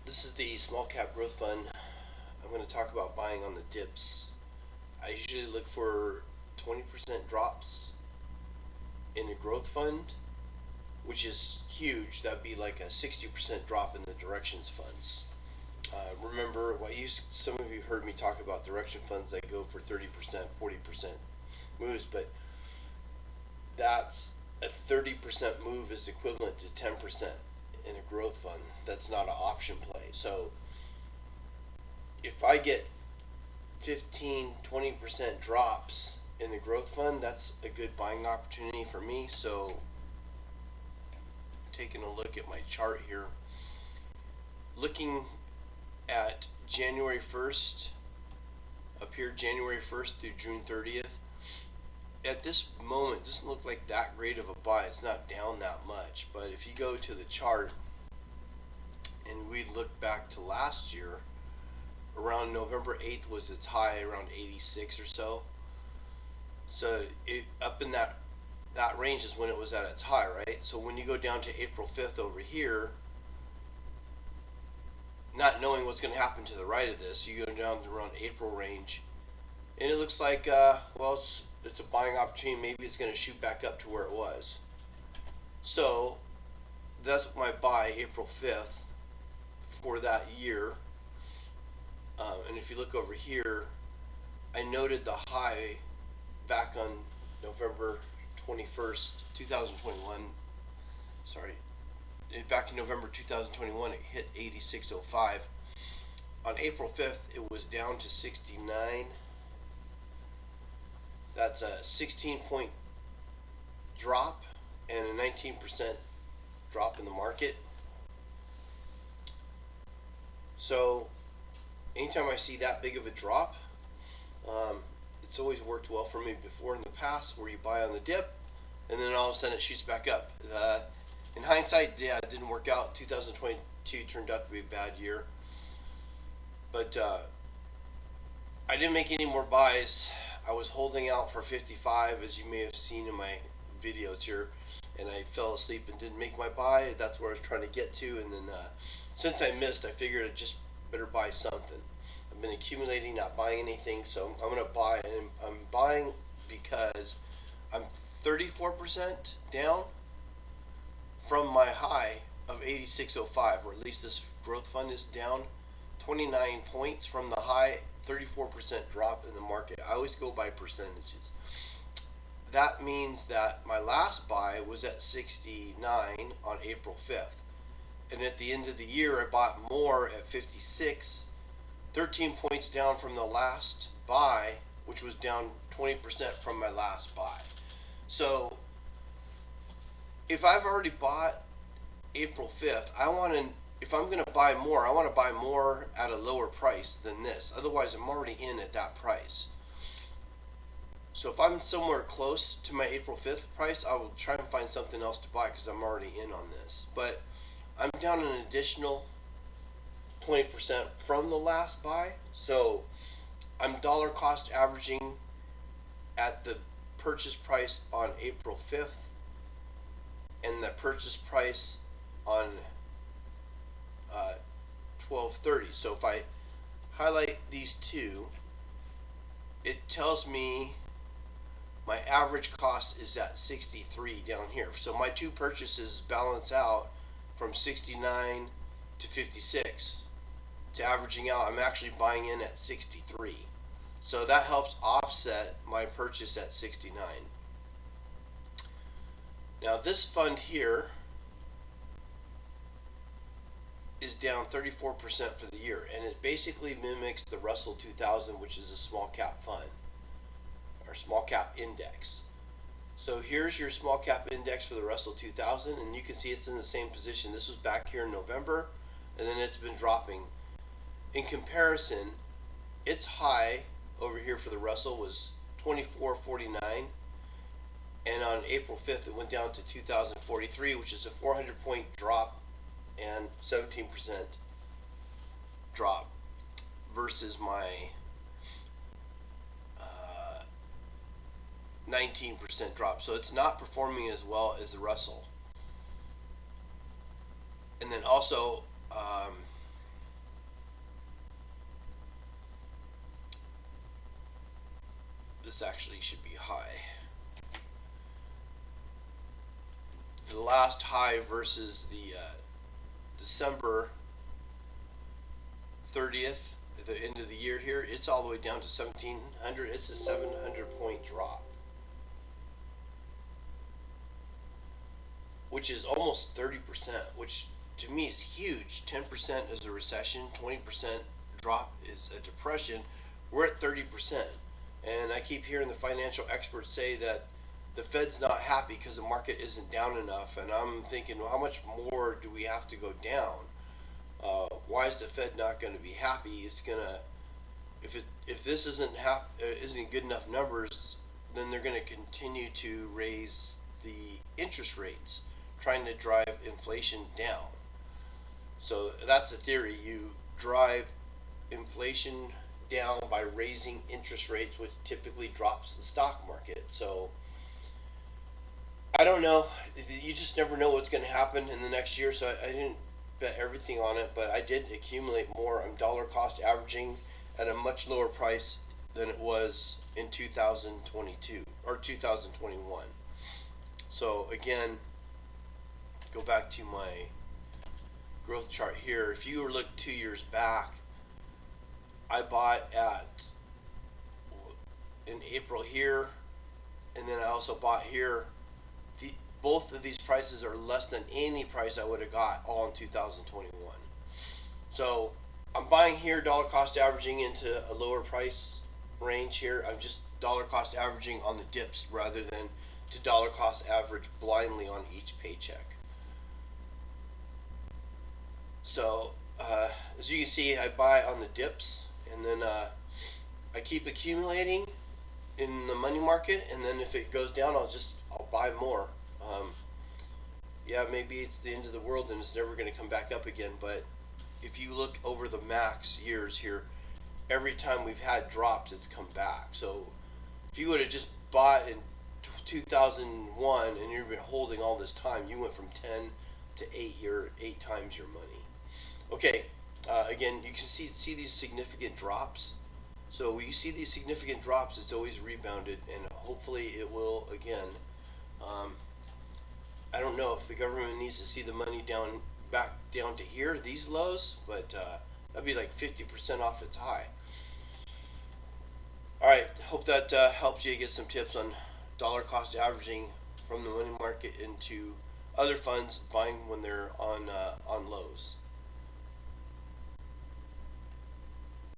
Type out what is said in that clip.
This is the small cap growth fund. I'm going to talk about buying on the dips. I usually look for 20% drops in a growth fund, which is huge. That'd be like a 60% drop in the directions funds. Remember, some of you heard me talk about direction funds that go for 30%, 40% moves, but that's a 30% move is equivalent to 10% in a growth fund. That's not an option play. So if I get 15, 20% drops in a growth fund, that's a good buying opportunity for me. So taking a look at my chart here, looking at January 1st, up here January 1st through June 30th, at this moment, it doesn't look like that great of a buy. It's not down that much. But if you go to the chart and we look back to last year, around November 8th was its high, around 86 or so. So it up in that range is when it was at its high, right? So when you go down to April 5th over here, not knowing what's going to happen to the right of this, you go down to around April range, and it looks like it's a buying opportunity. Maybe it's going to shoot back up to where it was. So that's my buy, April 5th, for that year. And if you look over here, I noted the high back on November 21st, 2021. Sorry. Back in November 2021, it hit 86.05. On April 5th, it was down to 69. That's a 16-point drop and a 19% drop in the market. So anytime I see that big of a drop, it's always worked well for me before in the past, where you buy on the dip and then all of a sudden it shoots back up. In hindsight, yeah, it didn't work out. 2022 turned out to be a bad year. But I didn't make any more buys. I was holding out for 55, as you may have seen in my videos here, and I fell asleep and didn't make my buy. That's where I was trying to get to, and then since I missed, I figured I just better buy something. I've been accumulating, not buying anything, so I'm going to buy, and I'm buying because I'm 34% down from my high of 86.05, or at least this growth fund is down 29 points from the high, 34% drop in the market. I always go by percentages. That means that my last buy was at 69 on April 5th. And at the end of the year, I bought more at 56, 13 points down from the last buy, which was down 20% from my last buy. So if I've already bought April 5th, if I'm going to buy more, I want to buy more at a lower price than this. Otherwise, I'm already in at that price. So if I'm somewhere close to my April 5th price, I will try and find something else to buy because I'm already in on this. But I'm down an additional 20% from the last buy. So I'm dollar cost averaging at the purchase price on April 5th and the purchase price on 12/30. So if I highlight these two, it tells me my average cost is at 63 down here. So my two purchases balance out from 69 to 56 to averaging out. I'm actually buying in at 63. So that helps offset my purchase at 69. Now this fund here is down 34% for the year, and it basically mimics the Russell 2000, which is a small cap fund or small cap index. So here's your small cap index for the Russell 2000, and you can see it's in the same position. This was back here in November, and then it's been dropping. In comparison, its high over here for the Russell was 24.49, and on April 5th it went down to 2043, which is a 400-point drop and 17% drop versus my 19% drop. So it's not performing as well as the Russell. And then also this actually should be high. The last high versus the December 30th, at the end of the year here, it's all the way down to 1700. It's a 700 point drop, which is almost 30%, which to me is huge. 10% is a recession, 20% drop is a depression. We're at 30%. And I keep hearing the financial experts say that the Fed's not happy because the market isn't down enough. And I'm thinking, well, how much more do we have to go down? Why is the Fed not going to be happy? It's gonna, if this isn't good enough numbers, then they're going to continue to raise the interest rates, trying to drive inflation down. So that's the theory. You drive inflation down by raising interest rates, which typically drops the stock market. So I don't know. You just never know what's going to happen in the next year. So I didn't bet everything on it, but I did accumulate more. I'm dollar cost averaging at a much lower price than it was in 2022 or 2021. So again, go back to my growth chart here. If you were look 2 years back, I bought in April here, and then I also bought here. Both of these prices are less than any price I would have got all in 2021. So I'm buying here, dollar cost averaging into a lower price range here. I'm just dollar cost averaging on the dips rather than to dollar cost average blindly on each paycheck. So as you can see, I buy on the dips, and then I keep accumulating in the money market, and then if it goes down, I'll buy more. Yeah, maybe it's the end of the world and it's never going to come back up again, but if you look over the max years here, every time we've had drops, it's come back. So if you would have just bought in 2001 and you've been holding all this time, you went from 10 to 8 times your money. Okay, again, you can see these significant drops. So when you see these significant drops, it's always rebounded, and hopefully it will again. I don't know if the government needs to see the money back down to here, these lows, but that'd be like 50% off its high. All right, hope that helps you get some tips on dollar cost averaging from the money market into other funds, buying when they're on lows.